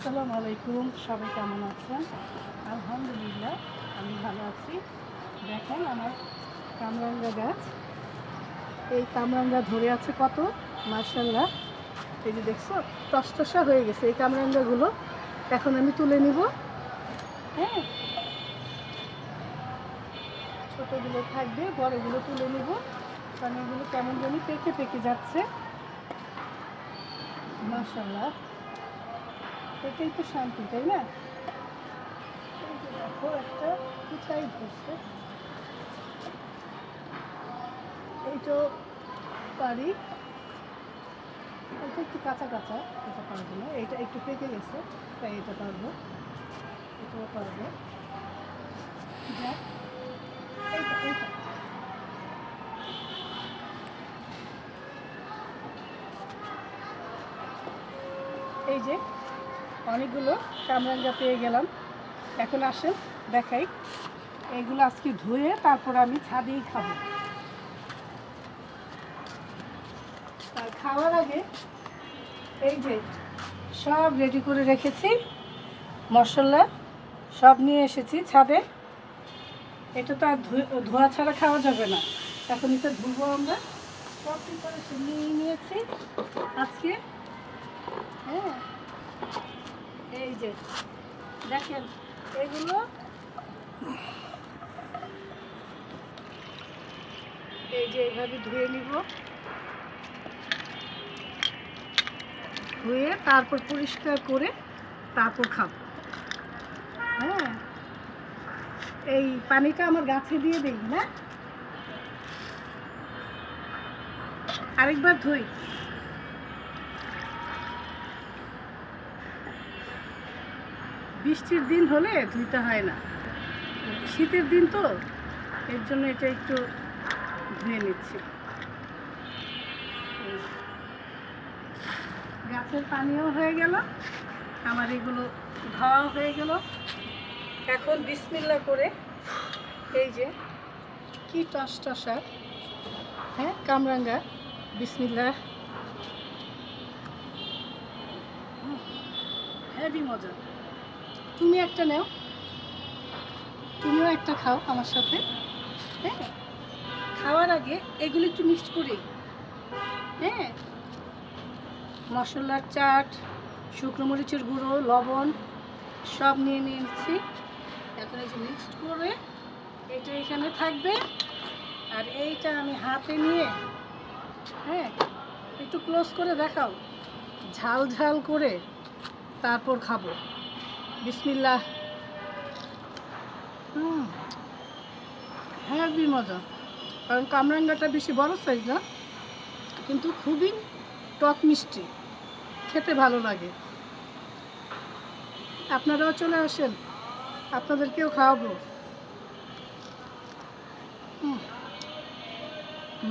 আসসালামু আলাইকুম, সবাই কেমন আছেন? আলহামদুলিল্লাহ আমি ভালো আছি। দেখেন আমার কামরাঙ্গা গাছ, এই কামরাঙ্গা ধরে আছে কত, মাশাআল্লাহ। এই যে দেখছো টসটসা হয়ে গেছে এই কামরাঙ্গাগুলো। এখন আমি তুলে নিব। হ্যাঁ, ছোটোগুলো থাকবে, বড়গুলো তুলে নিব, কারণ এগুলো কেমন জানি পেকে পেকে যাচ্ছে। মাশাআল্লাহ, এটাই তো শান্তি, তাই না? এই যে দেখো একটা কোথায় ধরছে, এইটা পারি, এটা একটু কাঁচা কাঁচা, এটা পারবো না। এটা একটু পেকে গেছে, তাই এটা পারবো, এটাও পারবো। যাক, এইটা এইটা এই যে অনেকগুলো কামরাঙ্গা পেয়ে গেলাম। এখন আসেন দেখাই, এইগুলো আজকে ধুয়ে তারপর আমি ছাদেই খাবো। আর খাওয়ার আগে এই যে সব রেডি করে রেখেছি, মশলা সব নিয়ে এসেছি ছাদে। এটা তো আর ধোয়া ছাড়া খাওয়া যাবে না, এখন এটা ধুবো আমরা। সব প্রিপারেশন নিয়ে নিয়েছি আজকে। হ্যাঁ, এই যে দেখেন এগুলো, এই যে এইভাবে ধুয়ে নিব, ধুয়ে তারপর পরিষ্কার করে তারপর খাবো। হ্যাঁ, এই পানিটা আমার গাছে দিয়ে দিই না, আরেকবার ধুই। বৃষ্টির দিন হলে ধুইতে হয় না, শীতের দিন তো এর জন্য এটা একটু ধুয়ে নিচ্ছি। গাছের পানিও হয়ে গেল, আমার এগুলো ধোয়া হয়ে গেল। এখন বিসমিল্লাহ করে এই যে কি টসটসা, হ্যাঁ কামরাঙ্গা, বিসমিল্লাহ। হেভি মজা। তুমি একটা নাও, তুমিও একটা খাও আমার সাথে। হ্যাঁ, খাওয়ার আগে এগুলো একটু মিক্সড করি। হ্যাঁ, মশলার চাট, শুকনো মরিচের গুঁড়ো, লবণ সব নিয়ে নিয়েছি। এখন এই যে মিক্সড করে এটা এখানে থাকবে, আর এইটা আমি হাতে নিয়ে, হ্যাঁ একটু ক্লোজ করে দেখাও, ঝাল ঝাল করে তারপর খাবো। বিসমিল্লাহ। হেভি মজা, কারণ কামরাঙ্গাটা বেশি বড় সাইজ না, কিন্তু খুবই টক মিষ্টি, খেতে ভালো লাগে। আপনারাও চলে আসেন, আপনাদেরকেও খাওয়াবো।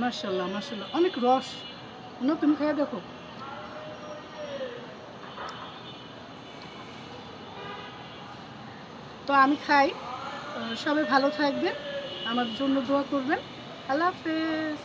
মাশাআল্লাহ মাশাআল্লাহ, অনেক রস না, তুমি খেয়ে দেখো। তো আমি খাই, সবাই ভালো থাকবেন, আমার জন্য দোয়া করবেন। আল্লাহ হাফেজ।